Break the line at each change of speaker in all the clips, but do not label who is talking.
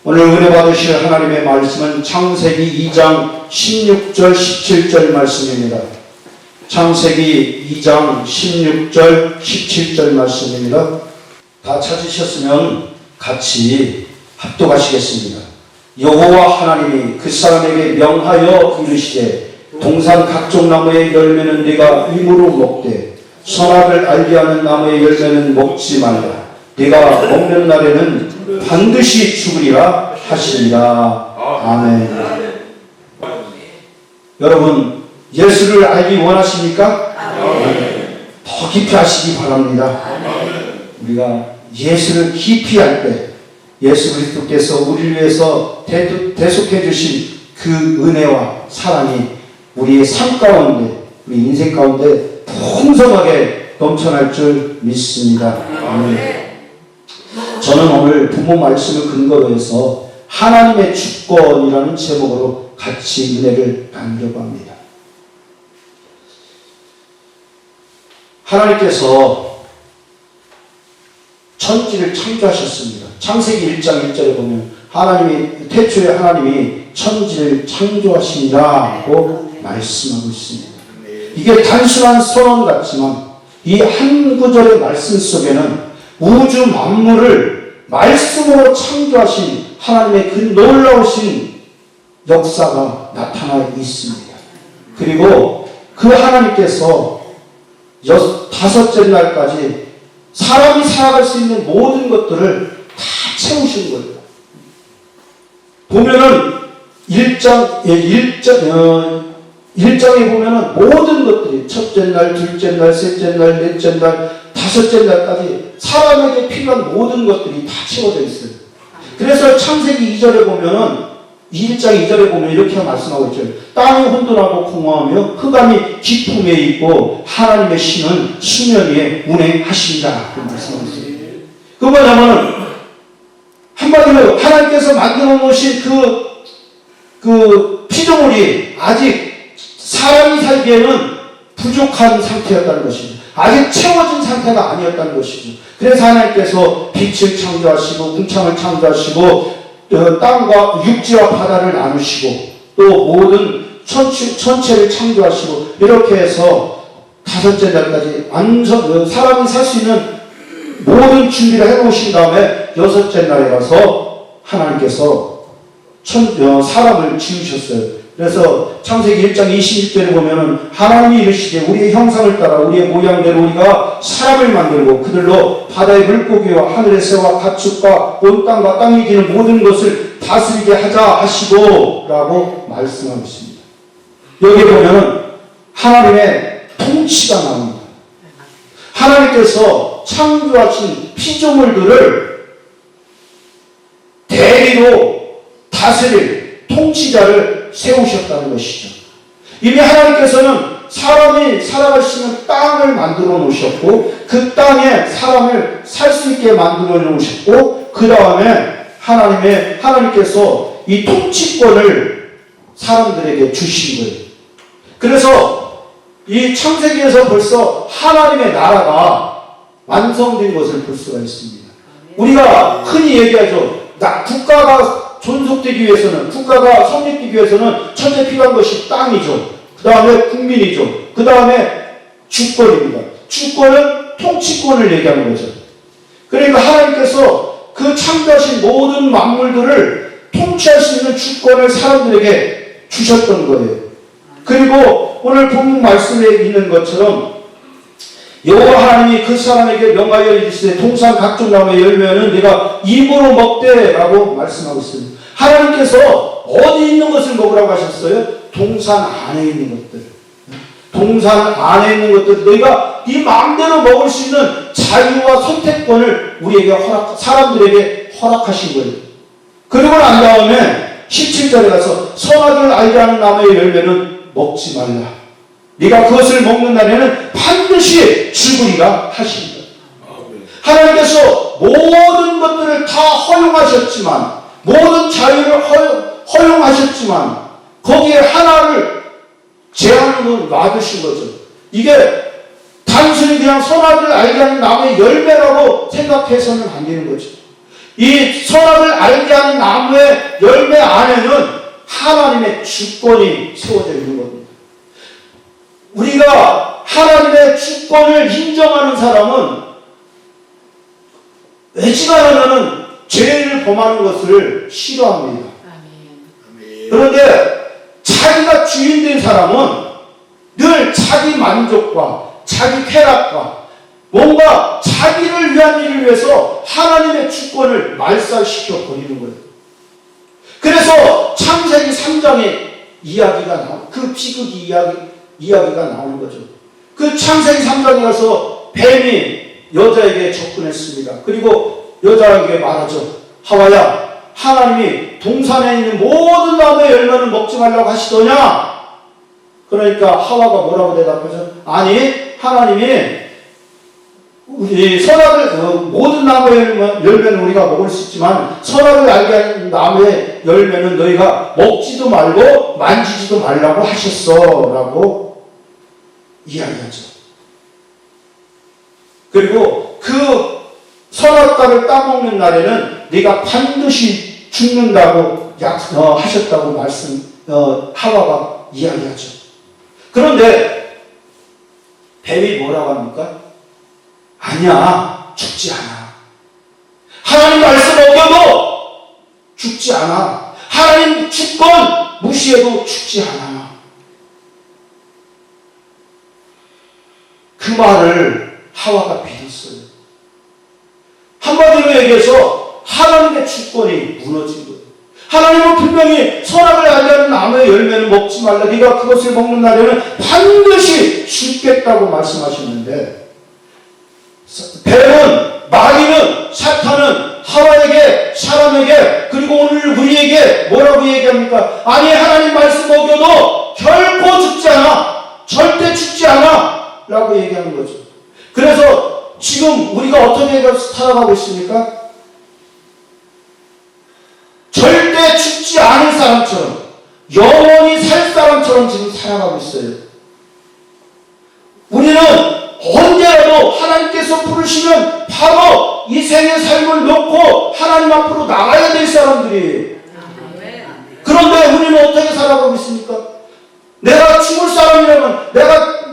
오늘 은혜 받으실 하나님의 말씀은 창세기 2장 16절 17절 말씀입니다. 창세기 2장 16절 17절 말씀입니다. 다 찾으셨으면 같이 합독하시겠습니다. 여호와 하나님이 그 사람에게 명하여 이르시되 동산 각종 나무의 열매는 네가 임으로 먹되 선악을 알게 하는 나무의 열매는 먹지 말라. 네가 먹는 날에는 반드시 죽으리라 하시니라. 아멘. 여러분, 예수를 알기 원하십니까? 더 깊이 하시기 바랍니다. 우리가 예수를 깊이 할 때 예수 그리스도께서 우리를 위해서 대속해 주신 그 은혜와 사랑이 우리의 삶 가운데, 우리 인생 가운데 풍성하게 넘쳐날 줄 믿습니다. 아멘. 저는 오늘 부모 말씀을 근거로 해서 하나님의 주권이라는 제목으로 같이 은혜를 나누려고 합니다. 하나님께서 천지를 창조하셨습니다. 창세기 1장 1절에 보면 태초에 하나님이 천지를 창조하시니라고 말씀하고 있습니다. 이게 단순한 선언 같지만 이 한 구절의 말씀 속에는 우주 만물을 말씀으로 창조하신 하나님의 그 놀라우신 역사가 나타나 있습니다. 그리고 그 하나님께서 다섯째 날까지 사람이 살아갈 수 있는 모든 것들을 다 채우신 거예요. 보면은 1장에 보면은 모든 것들이 첫째 날, 둘째 날, 셋째 날, 넷째 날, 다섯째 날까지 사람에게 필요한 모든 것들이 다 채워져 있어요. 그래서 창세기 2절에 보면은 1장 2절에 보면 이렇게 말씀하고 있죠. 땅이 혼돈하고 공허하며 흑암이 깊음에 있고 하나님의 신은 수면 위에 운행하신다. 그 말씀하고 있어요. 그 뭐냐면은 한마디로 하나님께서 만들어 놓으신 그 피조물이 아직 사람이 살기에는 부족한 상태였다는 것이죠. 아직 채워진 상태가 아니었다는 것이죠. 그래서 하나님께서 빛을 창조하시고 궁창을 창조하시고 땅과 육지와 바다를 나누시고 또 모든 천체를 창조하시고 이렇게 해서 다섯째 날까지 사람이 살 수 있는 모든 준비를 해놓으신 다음에 여섯째 날에 가서 하나님께서 사람을 지으셨어요. 그래서 창세기 1장 21절에 보면은 하나님이 이르시되 우리의 형상을 따라 우리의 모양대로 우리가 사람을 만들고 그들로 바다의 물고기와 하늘의 새와 가축과 온 땅과 땅이 기는 모든 것을 다스리게 하자 하시고 라고 말씀하고 있습니다. 여기 보면은 하나님의 통치가 나옵니다. 하나님께서 창조하신 피조물들을 대리로 다스릴 통치자를 세우셨다는 것이죠. 이미 하나님께서는 사람이 살아갈 수 있는 땅을 만들어 놓으셨고 그 땅에 사람을 살 수 있게 만들어 놓으셨고 그 다음에 하나님께서 이 통치권을 사람들에게 주신 거예요. 그래서 이 창세기에서 벌써 하나님의 나라가 완성된 것을 볼 수가 있습니다. 우리가 흔히 얘기하죠. 국가가 존속되기 위해서는, 국가가 성립되기 위해서는 첫째 필요한 것이 땅이죠. 그 다음에 국민이죠. 그 다음에 주권입니다. 주권은 통치권을 얘기하는 거죠. 그러니까 하나님께서 그 창조하신 모든 만물들을 통치할 수 있는 주권을 사람들에게 주셨던 거예요. 그리고 오늘 본문 말씀에 있는 것처럼 여호와 하나님이 그 사람에게 명하여 이르시되 동산 각종 나무의 열매는 네가 입으로 먹되라고 말씀하고 있습니다. 하나님께서 어디 있는 것을 먹으라고 하셨어요? 동산 안에 있는 것들. 동산 안에 있는 것들 너희가 네 마음대로 먹을 수 있는 자유와 선택권을 사람들에게 허락하신 거예요. 그리고 난 다음에 17절에 가서 선악을 알게 하는 나무의 열매는 먹지 말라. 네가 그것을 먹는 날에는 반드시 죽으리라 하십니다. 하나님께서 모든 것들을 다 허용하셨지만 모든 자유를 허용하셨지만 거기에 하나를 제한을 놔두신 거죠. 이게 단순히 그냥 선악을 알게 하는 나무의 열매라고 생각해서는 안 되는 거죠. 이 선악을 알게 하는 나무의 다음에 열매 안에는 하나님의 주권이 세워져 있는 겁니다. 우리가 하나님의 주권을 인정하는 사람은 외지가라는 죄를 범하는 것을 싫어합니다. 그런데 자기가 주인된 사람은 늘 자기 만족과 자기 쾌락과 뭔가 자기를 위한 일을 위해서 하나님의 주권을 말살시켜 버리는 거예요. 그래서 창세기 3장에 그 비극이 이야기가 나오는 거죠. 그 창세기 3장에 가서 뱀이 여자에게 접근했습니다. 그리고 여자에게 말하죠. 하와야, 하나님이 동산에 있는 모든 나무의 열매는 먹지 말라고 하시더냐? 그러니까 하와가 뭐라고 대답하죠? 아니, 하나님이 우리 선악을 모든 나무의 열매는 우리가 먹을 수 있지만 선악을 알게 하는 나무의 열매는 너희가 먹지도 말고 만지지도 말라고 하셨어 라고 이야기하죠. 그리고 그 선악과를 따먹는 날에는 네가 반드시 죽는다고 하셨다고 하와가 이야기하죠. 그런데 뱀이 뭐라고 합니까? 아니야, 죽지 않아. 하나님 말씀 어겨도 죽지 않아. 하나님 주권 무시해도 죽지 않아. 그 말을 하와가 믿었어요. 한마디로 얘기해서 하나님의 주권이 무너진 거예요. 하나님은 분명히 선악을 알게 하는 나무의 열매는 먹지 말라. 네가 그것을 먹는 날에는 반드시 죽겠다고 말씀하셨는데 뱀은, 마귀는, 사탄은 하와에게, 사람에게, 그리고 오늘 우리에게 뭐라고 얘기합니까? 아니, 하나님 말씀 어겨도 결코 죽지 않아. 절대 죽지 않아. 라고 얘기하는 거죠. 그래서 지금 우리가 어떻게 살아가고 있습니까? 절대 죽지 않은 사람처럼, 영원히 살 사람처럼 지금 살아가고 있어요. 우리는 언제라도 하나님께서 부르시면 바로 이 생의 삶을 놓고 하나님 앞으로 나가야 될 사람들이에요. 그런데 우리는 어떻게 살아가고 있습니까? 내가 죽을 사람이라면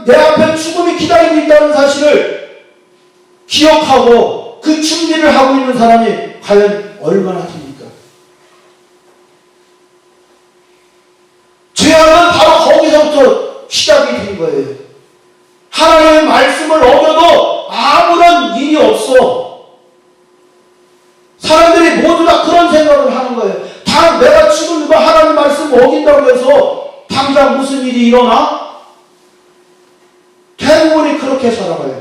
내 앞에 죽음이 기다리고 있다는 사실을 기억하고 그 준비를 하고 있는 사람이 과연 얼마나 됩니까? 죄악은 바로 거기서부터 시작이 된 거예요. 하나님의 말씀을 어겨도 아무런 일이 없어. 사람들이 모두 다 그런 생각을 하는 거예요. 내가 지금 하나님 말씀을 어긴다고 해서 당장 무슨 일이 일어나? 대부분이 그렇게 살아가요.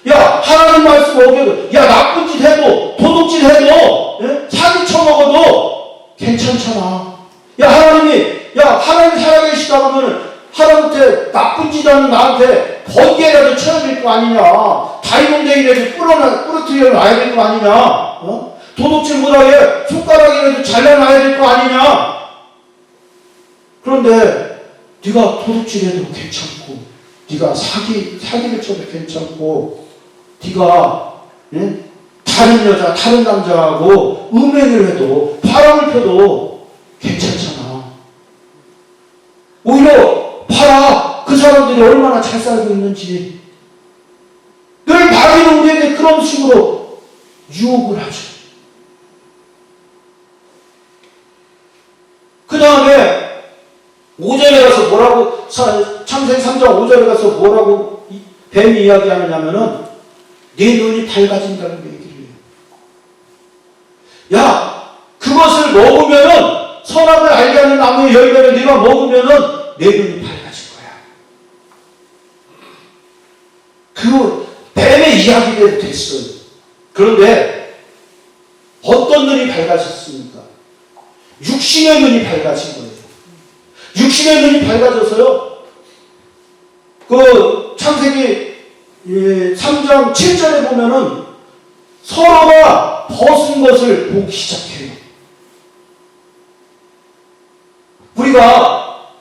야, 하나님 말씀 어겨도, 야, 나쁜 짓 해도, 도둑질 해도, 사기 쳐먹어도 괜찮잖아. 하나님이 살아계시다 그러면은 하나님한테 나쁜 짓 하는 나한테 번개라도 쳐야 될 거 아니냐. 다이동댕이라도 부러뜨려 놔야 될 거 아니냐. 도둑질 못하게 손가락이라도 잘라놔야 될 거 아니냐. 그런데 네가 도둑질해도 괜찮고, 네가 사기를 쳐도 괜찮고, 네가 다른 여자, 다른 남자하고 음행을 해도, 바람을 펴도 괜찮잖아. 오히려 봐라, 그 사람들이 얼마나 잘 살고 있는지. 늘 마귀는 우리에게 그런 식으로 유혹을 하죠. 그 다음에 5절에 가서 뭐라고, 창세기 3장 5절에 가서 뭐라고 뱀이 이야기하느냐면은 네 눈이 밝아진다는 얘기를 해요. 야, 그것을 먹으면은, 선악을 알게 하는 나무의 열매를 네가 먹으면은 내 눈이 밝아질 거야. 그 뱀의 이야기대로 됐어요. 그런데 어떤 눈이 밝아졌습니까? 육신의 눈이 밝아진 거예요. 육신의 눈이 밝아져서요. 그 창세기 3장 7절에 보면은 서로가 벗은 것을 보기 시작해요. 우리가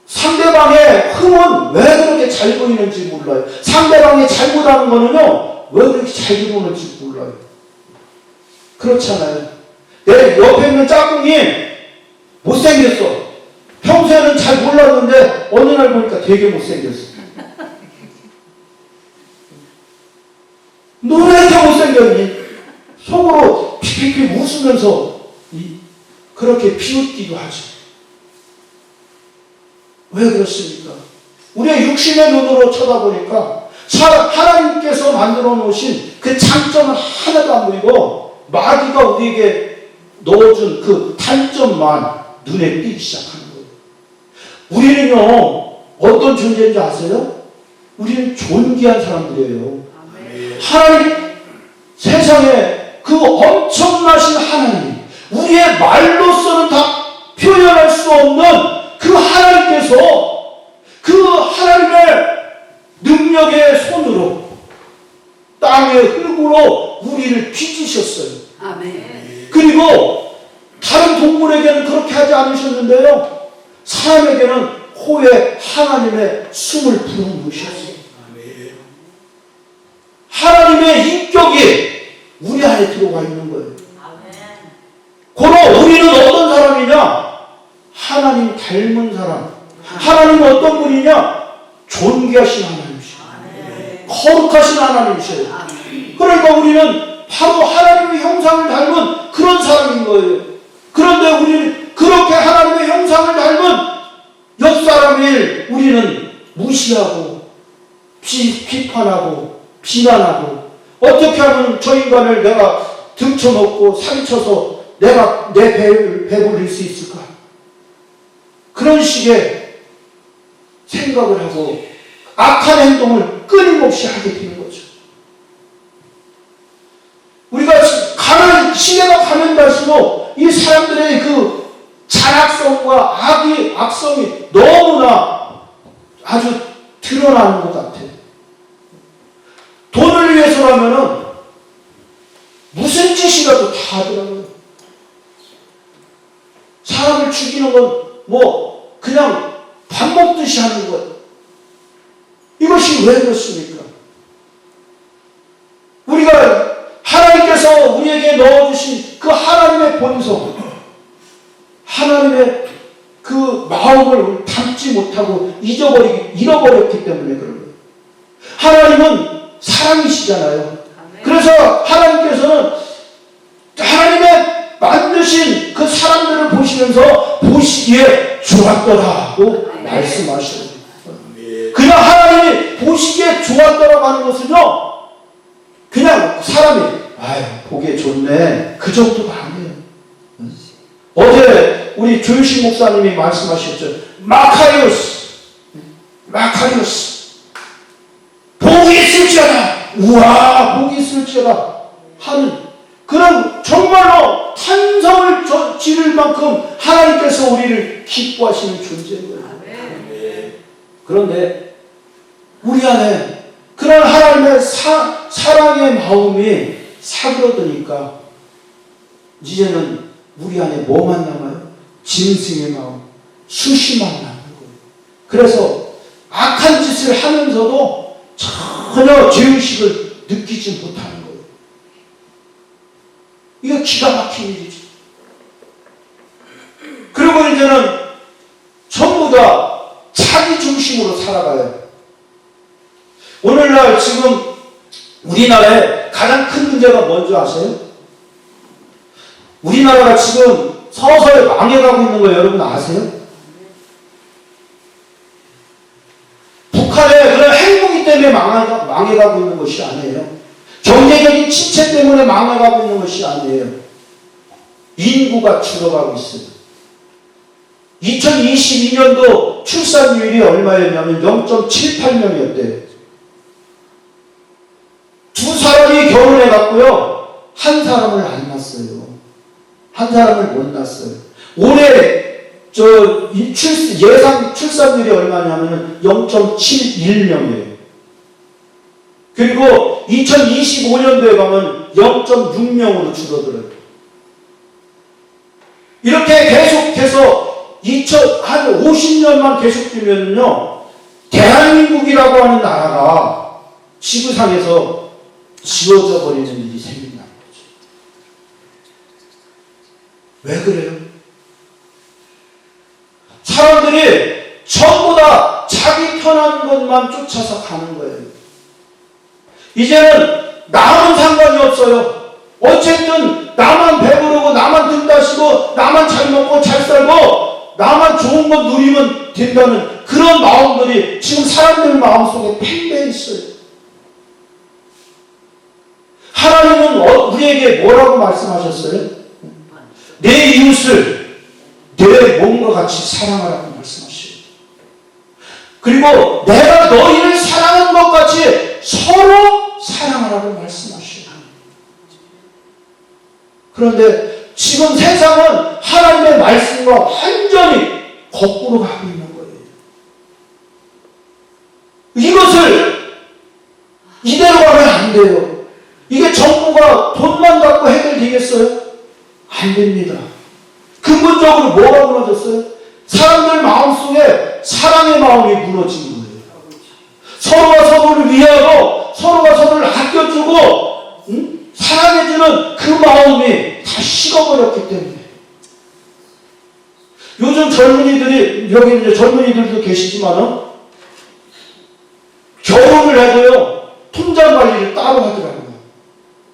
상대방의 흠은 왜 그렇게 잘 보이는지 몰라요. 상대방이 잘못하는 거는요, 왜 그렇게 잘 보이는지 몰라요. 그렇잖아요. 내 옆에 있는 짝꿍이 못생겼어. 평소에는 잘 몰랐는데 어느 날 보니까 되게 못생겼어. 너 왜 이렇게 못생겼니? 속으로 픽픽픽 웃으면서 그렇게 비웃기도 하죠. 왜 그렇습니까? 우리의 육신의 눈으로 쳐다보니까 하나님께서 만들어 놓으신 그 장점은 하나도 안 보이고 마귀가 우리에게 넣어준 그 단점만 눈에 띄기 시작하는 거예요. 우리는요, 어떤 존재인지 아세요? 우리는 존귀한 사람들이에요. 하나님, 세상에 그 엄청나신 하나님, 우리의 말로서는 다 표현할 수 없는 그 하나님께서 그 하나님의 능력의 손으로 땅의 흙으로 우리를 빚으셨어요.
아멘.
그리고 다른 동물에게는 그렇게 하지 않으셨는데요, 사람에게는 코에 하나님의 숨을 불어넣으셨어요. 하나님의 인격이 우리 안에 들어가 있는 거예요. 고로 우리는 어떤 사람이냐? 하나님 닮은 사람. 하나님은 어떤 분이냐? 존귀하신 하나님이시죠. 거룩하신 하나님이셔요. 그러니까 우리는 바로 하나님의 형상을 닮은 그런 사람인 거예요. 그런데 우리는 그렇게 하나님의 형상을 닮은 옆 사람을 우리는 무시하고 비판하고 비난하고, 어떻게 하면 저 인간을 내가 등쳐먹고 살쳐서 내가 내 배를 배불릴 수 있을까? 그런 식의 생각을 하고 악한 행동을 끊임없이 하게 되는 거죠. 우리가 시대가 가면 갈수록 이 사람들의 그 잔악성과 악성이 너무나 아주 드러나는 것 같아요. 돈을 위해서라면은 무슨 짓이라도 다 하더라고요. 사람을 죽이는 건 뭐 그냥 밥 먹듯이 하는 거예요. 이것이 왜 그렇습니까? 우리가 하나님께서 우리에게 넣어주신 그 하나님의 본성, 하나님의 그 마음을 담지 못하고 잃어버렸기 때문에 그런 거예요. 하나님은 사랑이시잖아요. 그래서 하나님께서는 하나님의 만드신 그 사람들을 보시면서 보시기에 좋았더라고 말씀하시는 거예요. 그냥 하나님이 보시기에 좋았더라고 하는 것은요, 그냥 사람이 보기에 좋네 그 정도가 아니에요. 어제 우리 조유식 목사님이 말씀하셨죠. 마카리오스 복이 있을지어다. 우와, 복이 있을지어다 하는 그런 정말로 탄성을 지를 만큼 하나님께서 우리를 기뻐하시는 존재인 거예요. 그런데 우리 안에 그런 하나님의 사랑의 마음이 사그러드니까 이제는 우리 안에 뭐만 남아요? 짐승의 마음, 수심만 남는 거예요. 그래서 악한 짓을 하면서도 전혀 죄의식을 느끼지 못하는 거예요. 이거 기가 막힌 일이죠. 그리고 이제는 전부 다 자기 중심으로 살아가요. 오늘날 지금 우리나라에 가장 큰 문제가 뭔지 아세요? 우리나라가 지금 서서히 망해가고 있는 거 여러분 아세요? 북한의 그런 행동이 때문에 망해가고 있는 것이 아니에요. 경제적인 침체 때문에 망해가고 있는 것이 아니에요. 인구가 줄어가고 있어요. 2022년도 출산율이 얼마였냐면 0.78명이었대요. 두 사람이 결혼해갔고요, 한 사람을 안 낳았어요. 한 사람을 못 낳았어요. 올해 예상 출산율이 얼마냐면 0.71명이에요. 그리고 2025년도에 가면 0.6명으로 줄어들어요. 이렇게 계속해서 한 50년만 계속되면요, 대한민국이라고 하는 나라가 지구상에서 지워져 버리는 일이 생긴다는 거죠. 왜 그래요? 사람들이 전부 다 자기 편한 것만 쫓아서 가는 거예요. 이제는 남은 상관이 없어요. 어쨌든 나만 배부르고 나만 등 따시고 나만 잘 먹고 잘 살고 나만 좋은 것 누리면 된다는 그런 마음들이 지금 사람들 마음속에 팽배해 있어요. 하나님은 우리에게 뭐라고 말씀하셨어요? 내 이웃을 내 몸과 같이 사랑하라고 말씀하셔요. 그리고 내가 너희를 사랑한 것 같이 서로 사랑하라고 말씀하셔요. 그런데 지금 세상은 하나님의 말씀과 완전히 거꾸로 가고 있는 거예요. 이것을 이대로 가면 안 돼요. 이게 정부가 돈만 갖고 해결되겠어요? 안 됩니다. 근본적으로 뭐가 무너졌어요? 사람들 마음속에 사랑의 마음이 무너진 거예요. 서로가 서로를 위하고 서로가 서로를 아껴주고 사랑해주는 그 마음이 다 식어버렸기 때문에 요즘 젊은이들이 여기 이제 젊은이들도 계시지만은 결혼을 해도요 통장 관리를 따로 하더라고요.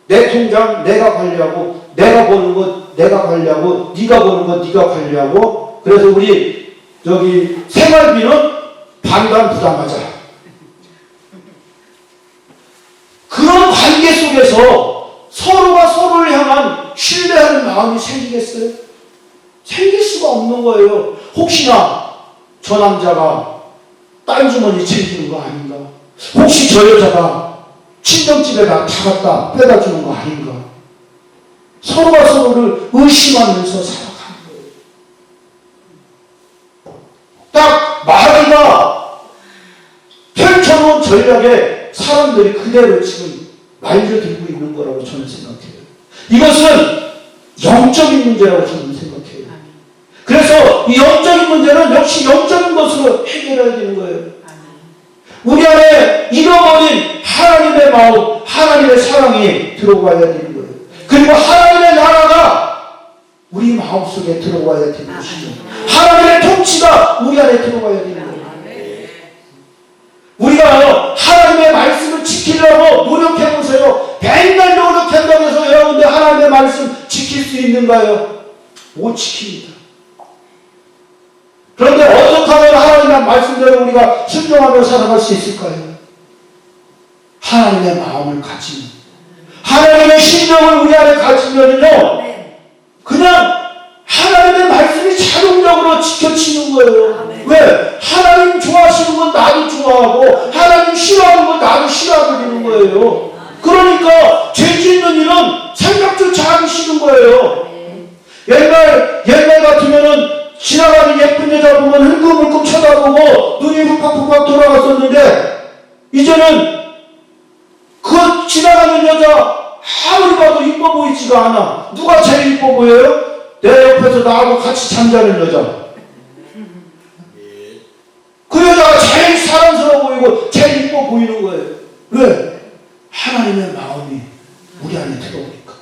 내 통장 내가 관리하고 내가 버는 것 내가 관리하고 네가 버는 것 네가 관리하고 그래서 우리 저기 생활비는 반반 부담하자. 그런 관계 속에서 서로가 서로를 향한 신뢰하는 마음이 생기겠어요? 생길 수가 없는 거예요. 혹시나 저 남자가 딸 주머니 챙기는 거 아닌가? 혹시 저 여자가 친정집에다 다 갖다 빼다 주는 거 아닌가? 서로가 서로를 의심하면서 살아가는 거예요. 딱 마귀가 펼쳐놓은 전략에 사람들이 그대로 지금 말려들고 있는 거라고 저는 생각해요. 이것은 영적인 문제라고 저는 생각해요. 그래서 이 영적인 문제는 역시 영적인 것으로 해결해야 되는 거예요. 우리 안에 잃어버린 하나님의 마음, 하나님의 사랑이 들어와야 되는 거예요. 그리고 하나님의 나라가 우리 마음속에 들어와야 되는 것이죠. 하나님의 통치가 우리 안에 들어와야 되는 거예요. 우리가 하나님의 말씀을 지키려고 노력해보세요. 맨날 노력한다고 해서 여러분들 하나님의 말씀 지킬 수 있는가요? 못 지킵니다. 그런데 어떻게 하면 하나님의 말씀대로 우리가 순종하며 살아갈 수 있을까요? 하나님의 마음을 가지면, 하나님의 심령을 우리 안에 가지면요, 그냥 하나님의 말씀이 자동적으로 지켜지는 거예요. 왜? 하나님 좋아하시는 건 나도 좋아하고 하나님 싫어하는 건 나도 싫어하게 되는 거예요. 그러니까 죄 짓는 일은 생각조차 하기 싫은 거예요. 옛날 같으면은 지나가는 예쁜 여자 보면 흘끔흘끔 쳐다보고 눈이 훅팍훅팍 돌아갔었는데 이제는 그 지나가는 여자 아무리 봐도 이뻐 보이지가 않아. 누가 제일 이뻐 보여요? 내 옆에서 나하고 같이 잠자는 여자. 그 여자가 제일 사랑스러워 보이고 제일 이뻐 보이는 거예요. 왜? 하나님의 마음이 우리 안에 들어오니까.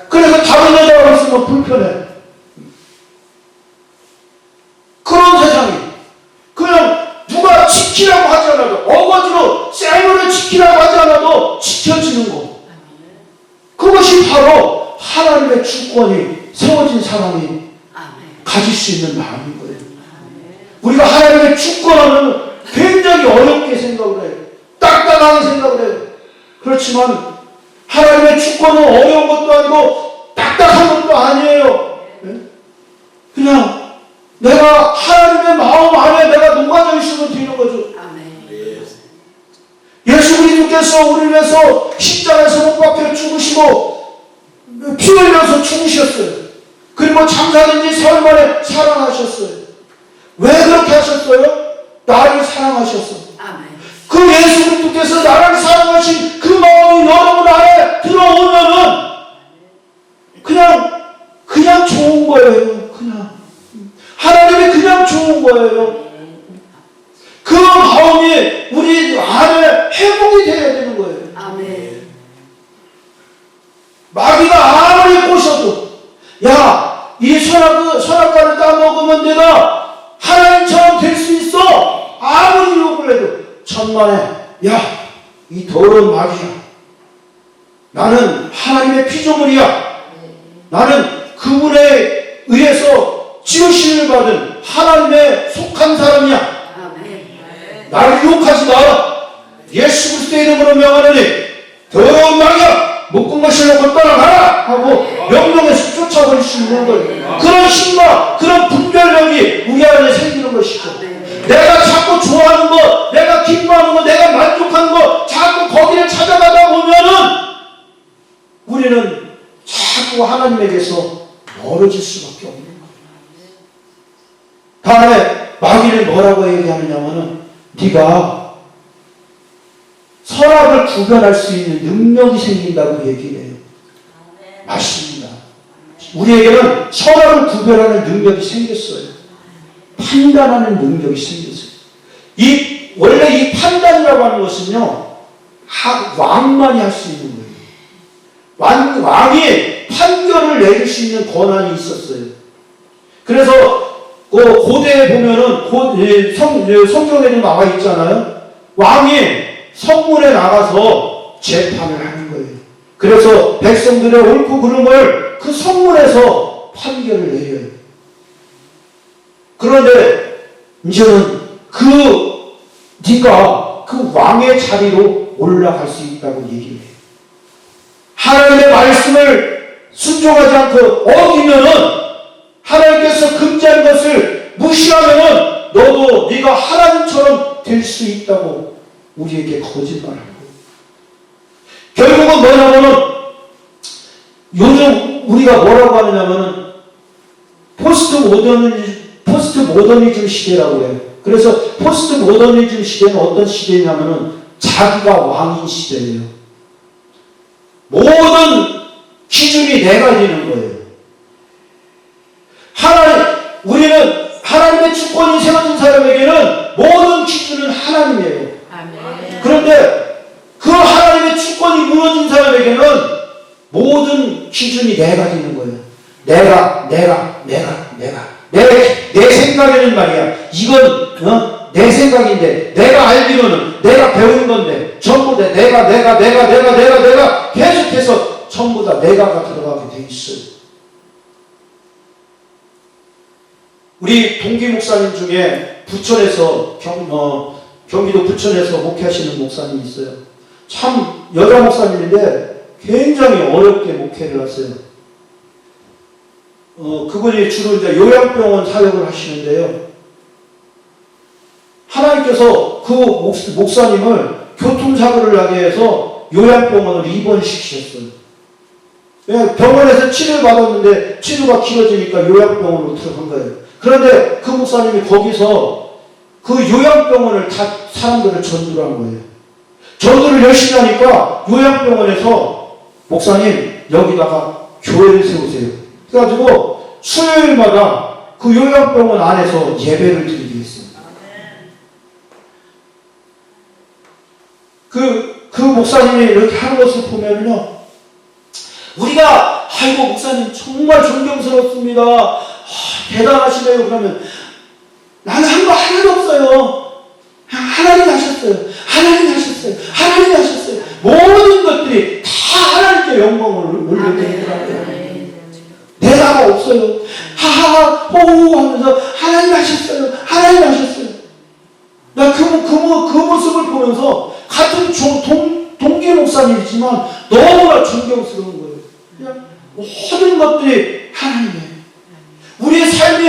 그래서 다른 여자가 있으면 불편해. 그런 세상이 그냥 누가 지키라고 하지 않아도 어거지로 쌩으로 지키라고 하지 않아도 지켜지는 거. 그것이 바로 하나님의 주권이 세워진 사람이 가질 수 있는 마음인 거예요. 우리가 하나님의 주권하면 굉장히 어렵게 생각을 해요. 딱딱하게 생각을 해요. 그렇지만 하나님의 주권은 어려운 것도 아니고 딱딱한 것도 아니에요. 그냥 내가 하나님의 마음 안에 내가 녹아져 있으면 되는 거죠. 예수 그리스도께서 우리를 위해서 십자가에서 못 박혀 죽으시고 피 흘려서 죽으셨어요. 그리고 장사된 지 사흘 만에 살아나셨어요. 왜 그렇게 하셨어요? 나를 사랑하셨어. 그 예수 그리스도께서 나를 사랑하신 그 마음이 여러분 안에 들어오면은 그냥 좋은 거예요. 그냥 하나님이 그냥 좋은 거예요. 그 마음이 우리 안에 회복이 되어야 되는 거예요. 마귀가 아무리 꼬셔도 야 이 선악과를 따먹으면 내가 하나님처럼 될 수 있어. 아무리 욕을 해도 천만에 야, 이 더러운 마귀야. 나는 하나님의 피조물이야. 나는 그분에 의해서 지으심을 받은 하나님에 속한 사람이야. 나를 유혹하지 마라. 예수 그리스도의 이름으로 명하노니 더러운 마귀야, 묶은 것을 놓고 떠나가라 하고 명령해서 쫓아버릴 수 있는 거예요. 그런 힘과 그런 분별력이 우리 안에 생기는 것이죠. 내가 자꾸 좋아하는 것, 내가 기뻐하는 것, 내가 만족하는 것, 자꾸 거기를 찾아가다 보면은 우리는 자꾸 하나님에게서 멀어질 수밖에 없는 거예요. 다음에 마귀는 뭐라고 얘기하느냐면은 네가 선악을 구별할 수 있는 능력이 생긴다고 얘기해요. 맞습니다. 우리에게는 선악을 구별하는 능력이 생겼어요. 판단하는 능력이 생겼어요. 원래 이 판단이라고 하는 것은요, 왕만이 할 수 있는 거예요. 왕이 판결을 내릴 수 있는 권한이 있었어요. 그래서 고대에 보면은 성경에도 나와 있잖아요. 왕이 성문에 나가서 재판을 하는 거예요. 그래서 백성들의 옳고 그름을 그 성문에서 판결을 내려요. 그런데 이제는 네가 그 왕의 자리로 올라갈 수 있다고 얘기해요. 하나님의 말씀을 순종하지 않고 어기면은, 하나님께서 금지한 것을 무시하면은 너도 네가 하나님처럼 될 수 있다고 우리에게 거짓말하고, 결국은 뭐냐면은 요즘 우리가 뭐라고 하느냐면은 포스트 모더니즘 시대라고 해요. 그래서 포스트 모더니즘 시대는 어떤 시대냐면은 자기가 왕인 시대예요. 모든 기준이 내가 되는 거예요. 우리는 하나님의 주권이 세워진 사람에게는 모든 기준은 하나님이에요. 그런데 그 하나님의 주권이 무너진 사람에게는 모든 기준이 내가 되는 거예요. 내 생각에는 말이야. 이건 내 생각인데, 내가 알기로는 내가 배운 건데, 전부 다 내가 계속해서 전부 다 내가가 들어가게 돼 있어요. 우리 동기 목사님 중에 부천에서 경기도 부천에서 목회하시는 목사님이 있어요. 참 여자 목사님인데 굉장히 어렵게 목회를 하세요. 그분이 주로 이제 요양병원 사역을 하시는데요. 하나님께서 그 목사님을 교통사고를 나게 해서 요양병원을 입원시키셨어요. 병원에서 치료를 받았는데 치료가 길어지니까 요양병원으로 들어간 거예요. 그런데 그 목사님이 거기서 그 요양병원을 다 사람들을 전도를 한 거예요. 전도를 열심히 하니까 요양병원에서 목사님 여기다가 교회를 세우세요. 그래가지고 수요일마다 그 요양병원 안에서 예배를 드리게 했어요. 그 목사님이 이렇게 하는 것을 보면요, 우리가 아이고 목사님 정말 존경스럽습니다. 대단하시네요. 그러면 나는 한 거 하나도 없어요. 하나님 하셨어요. 모든 것들이 다 하나님께 영광을 올려드리더라고요. 내가 없어요. 하하하 호호 하면서 하나님 하셨어요. 나 그 모습을 보면서 같은 동기 목사님이지만 너무나 존경스러운 거예요. 그냥 모든 것들이 하나님이에요. 우리의 삶이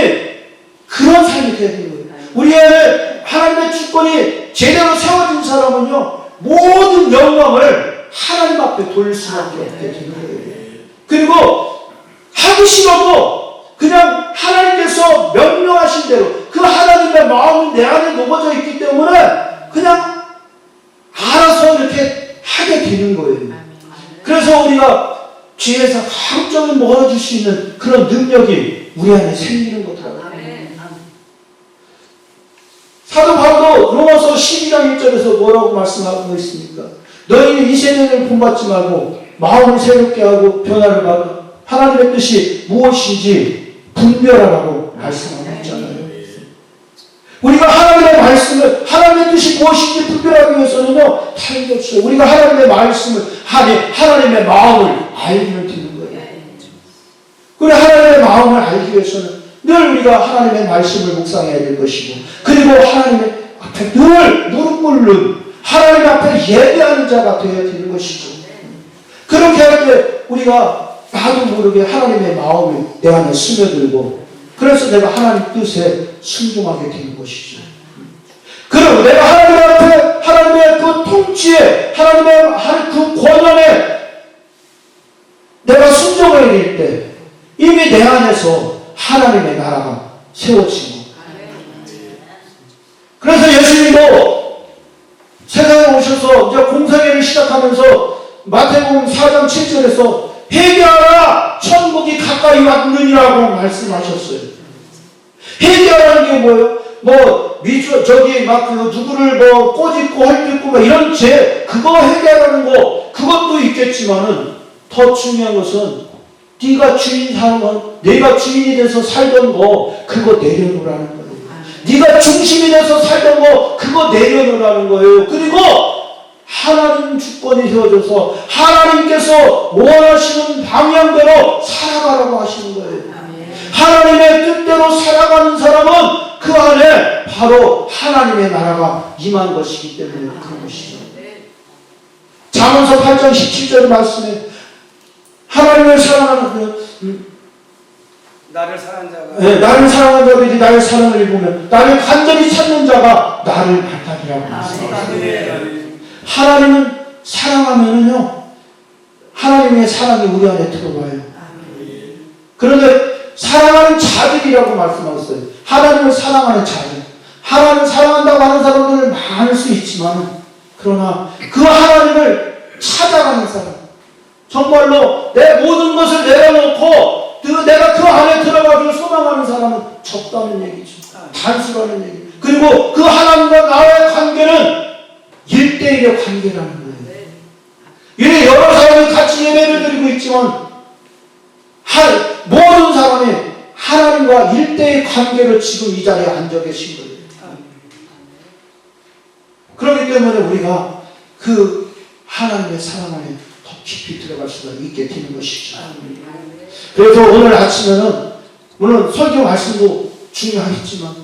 그런 삶이 되야 되는 거예요. 우리 안에 하나님의 주권이 제대로 세워진 사람은요, 모든 영광을 하나님 앞에 돌릴 수밖에 없게 되는 거예요. 그리고 하기 싫어도 그냥 하나님께서 명령하신 대로 그 하나님의 마음이 내 안에 녹아져 있기 때문에 그냥 알아서 이렇게 하게 되는 거예요. 그래서 우리가 뒤에서 한쪽에 멀어질 수 있는 그런 능력이 우리 안에 생기는 거더라고요. 사도 바울도 로마서 12장 1절에서 뭐라고 말씀하고 있습니까? 너희는 이 세대를 본받지 말고 마음을 새롭게 하고 변화를 받아 하나님의 뜻이 무엇인지 분별하라고 말씀하고 있잖아요. 우리가 하나님의 말씀을, 하나님의 뜻이 무엇인지 분별하기 위해서는요, 다른 게 없어요. 우리가 하나님의 말씀을, 하나님의 마음을 알기를 드는 거예요. 그리고 하나님의 마음을 알기 위해서는 늘 우리가 하나님의 말씀을 묵상해야 될 것이고, 그리고 하나님의 앞에 늘 무릎 꿇는, 하나님 앞에 예배하는 자가 되어야 되는 것이죠. 그렇게 할 때 우리가 나도 모르게 하나님의 마음이 내 안에 스며들고, 그래서 내가 하나님 뜻에 순종하게 되는 것이죠. 그리고 내가 하나님 앞에, 하나님의 그 통치에, 하나님의 그 권한에 내가 순종해야 될 때, 이미 내 안에서 하나님의 나라가 세워지고. 그래서 예수님도 세상에 오셔서 이제 공생애를 시작하면서 마태복음 4장 7절에서 회개하라, 천국이 가까이 왔느니라고 말씀하셨어요. 회개하라는 게 뭐예요? 누구를 꼬집고 헐뜯고 이런 그거 회개하라는 거, 그것도 있겠지만은 더 중요한 것은 네가 내가 주인이 돼서 살던 거, 그거 내려놓으라는 거예요. 네가 중심이 돼서 살던 거, 그거 내려놓으라는 거예요. 그리고 하나님 주권이 세워져서 하나님께서 원하시는 방향대로 살아가라고 하시는 거예요. 하나님의 뜻대로 살아가는 사람은 그 안에 바로 하나님의 나라가 임한 것이기 때문에 그런 것이죠. 잠언서 8장 17절 말씀에 하나님을 사랑하는
나를 사랑한 자가
나를 사랑하는 자들이 나의 사랑을 입으면 나를 간절히 찾는 자가 나를 발탁이라고 말씀하셨습니다. 하나님은 사랑하면은요, 하나님의 사랑이 우리 안에 들어와요. 그런데 사랑하는 자들이라고 말씀하셨어요. 하나님을 사랑하는 자들. 하나님을 사랑한다고 하는 사람들은 많을 수 있지만, 그러나 그 하나님을 찾아가는 사람, 정말로 내 모든 것을 내려놓고 내가 그 안에 들어가기를 소망하는 사람은 적다는 얘기죠. 단수라는 얘기. 그리고 그 하나님과 나의 관계는 1대1의 관계라는 거예요. 이래 여러 사람이 같이 예배를 드리고 있지만 모든 사람이 하나님과 1대1 관계를 지금 이 자리에 앉아 계신 거예요. 그렇기 때문에 우리가 그 하나님의 사랑 안에 더 깊이 들어갈 수가 있게 되는 것이죠. 그래서 오늘 아침에는 물론 설교 말씀도 중요하겠지만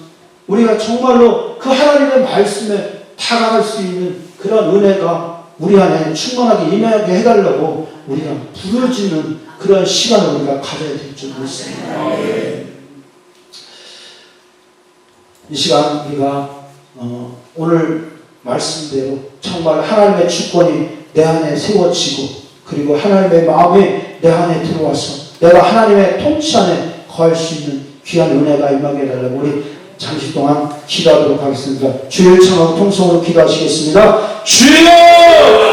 우리가 정말로 그 하나님의 말씀에 다가갈 수 있는 그런 은혜가 우리 안에 충만하게 임하게 해달라고 우리가 부르짖는 그런 시간을 우리가 가져야 될 줄 믿습니다. 이 시간 우리가 오늘 말씀대로 정말 하나님의 주권이 내 안에 세워지고, 그리고 하나님의 마음이 내 안에 들어와서 내가 하나님의 통치 안에 거할 수 있는 귀한 은혜가 임하게 해달라고 우리 잠시 동안 기도하도록 하겠습니다. 주일 청하고 통성으로 기도하시겠습니다. 주여!